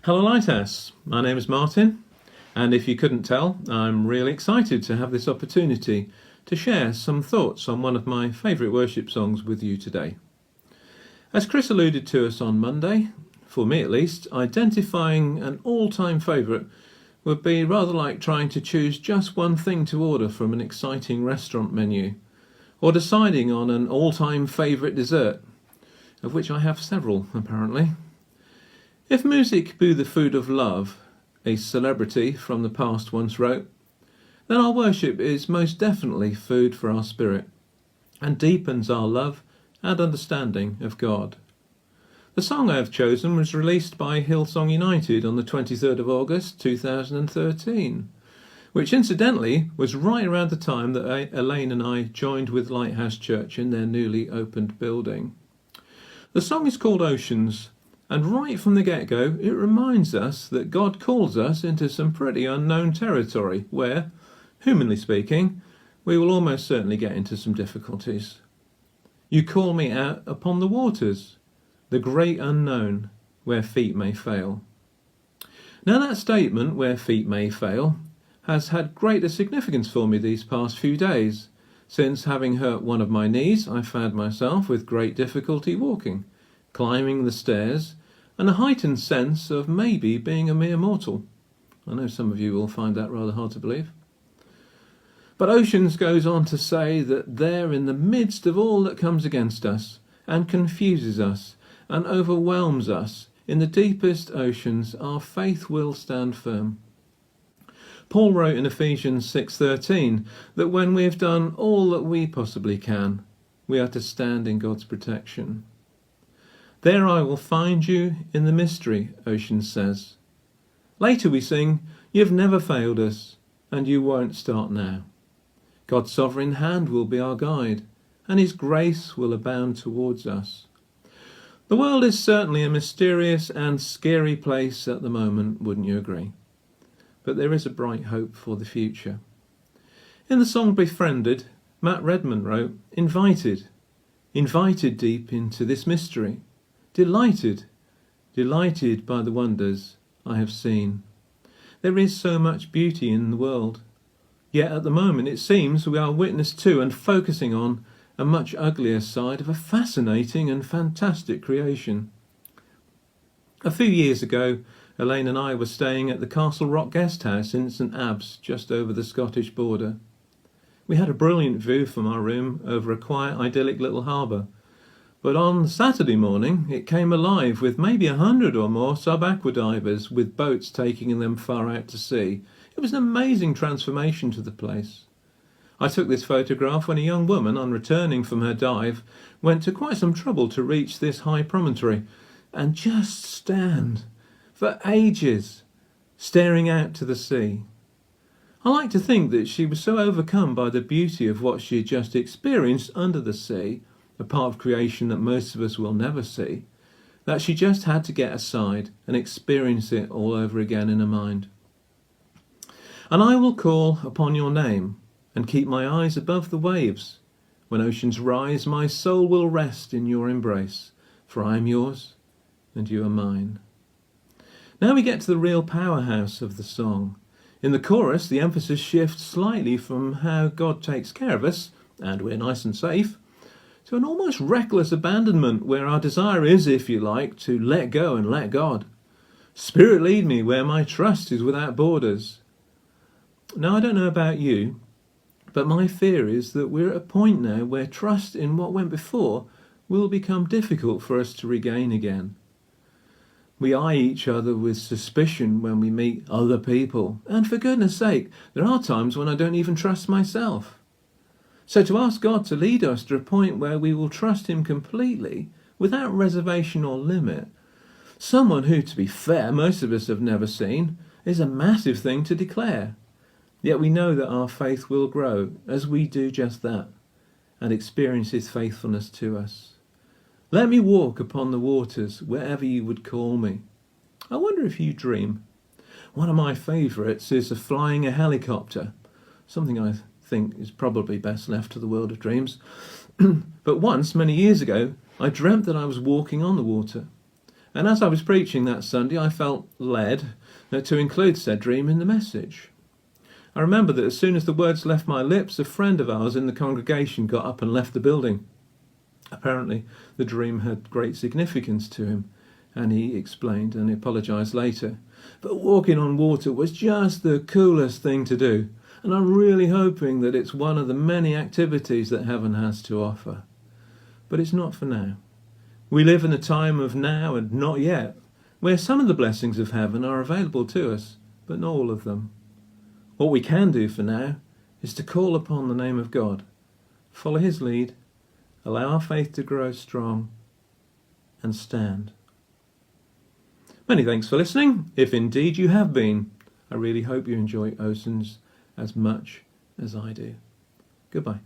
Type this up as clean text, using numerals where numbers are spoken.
Hello Lighthouse, my name is Martin, and if you couldn't tell, I'm really excited to have this opportunity to share some thoughts on one of my favourite worship songs with you today. As Chris alluded to us on Monday, for me at least, identifying an all-time favourite would be rather like trying to choose just one thing to order from an exciting restaurant menu, or deciding on an all-time favourite dessert, of which I have several apparently. If music be the food of love, a celebrity from the past once wrote, then our worship is most definitely food for our spirit and deepens our love and understanding of God. The song I have chosen was released by Hillsong United on the 23rd of August 2013, which incidentally was right around the time that Elaine and I joined with Lighthouse Church in their newly opened building. The song is called Oceans, and right from the get-go it reminds us that God calls us into some pretty unknown territory where, humanly speaking, we will almost certainly get into some difficulties. You call me out upon the waters, the great unknown, where feet may fail. Now that statement, where feet may fail, has had greater significance for me these past few days, since having hurt one of my knees I found myself with great difficulty walking, climbing the stairs, and a heightened sense of maybe being a mere mortal. I know some of you will find that rather hard to believe. But Oceans goes on to say that there in the midst of all that comes against us and confuses us and overwhelms us, in the deepest oceans our faith will stand firm. Paul wrote in Ephesians 6:13 that when we have done all that we possibly can, we are to stand in God's protection. There I will find you in the mystery, Oceans says. Later we sing, you've never failed us, and you won't start now. God's sovereign hand will be our guide, and his grace will abound towards us. The world is certainly a mysterious and scary place at the moment, wouldn't you agree? But there is a bright hope for the future. In the song Befriended, Matt Redman wrote, invited deep into this mystery, delighted by the wonders I have seen. There is so much beauty in the world, yet at the moment it seems we are witness to and focusing on a much uglier side of a fascinating and fantastic creation. A few years ago, Elaine and I were staying at the Castle Rock Guest House in St Abbs, just over the Scottish border. We had a brilliant view from our room over a quiet, idyllic little harbour. But on Saturday morning, it came alive with maybe 100 or more sub-aqua divers with boats taking them far out to sea. It was an amazing transformation to the place. I took this photograph when a young woman, on returning from her dive, went to quite some trouble to reach this high promontory and just stand for ages, staring out to the sea. I like to think that she was so overcome by the beauty of what she had just experienced under the sea, a part of creation that most of us will never see, that she just had to get aside and experience it all over again in her mind. And I will call upon your name and keep my eyes above the waves. When oceans rise, my soul will rest in your embrace, for I am yours and you are mine. Now we get to the real powerhouse of the song. In the chorus, the emphasis shifts slightly from how God takes care of us, and we're nice and safe, to an almost reckless abandonment where our desire is, if you like, to let go and let God. Spirit lead me where my trust is without borders. Now I don't know about you, but my fear is that we're at a point now where trust in what went before will become difficult for us to regain again. We eye each other with suspicion when we meet other people, and for goodness sake, there are times when I don't even trust myself. So to ask God to lead us to a point where we will trust him completely, without reservation or limit, someone who, to be fair, most of us have never seen, is a massive thing to declare. Yet we know that our faith will grow as we do just that, and experience his faithfulness to us. Let me walk upon the waters wherever you would call me. I wonder if you dream. One of my favourites is flying a helicopter, something I think is probably best left to the world of dreams. But once, many years ago, I dreamt that I was walking on the water, And as I was preaching that Sunday, I felt led to include said dream in the message. I remember that as soon as the words left my lips, a friend of ours in the congregation got up and left the building. Apparently, the dream had great significance to him, and he explained, and he apologised later. But walking on water was just the coolest thing to do, and I'm really hoping that it's one of the many activities that heaven has to offer. But it's not for now. We live in a time of now and not yet, where some of the blessings of heaven are available to us, but not all of them. What we can do for now is to call upon the name of God, follow his lead, allow our faith to grow strong, and stand. Many thanks for listening. If indeed you have been, I really hope you enjoy Oceans as much as I do. Goodbye.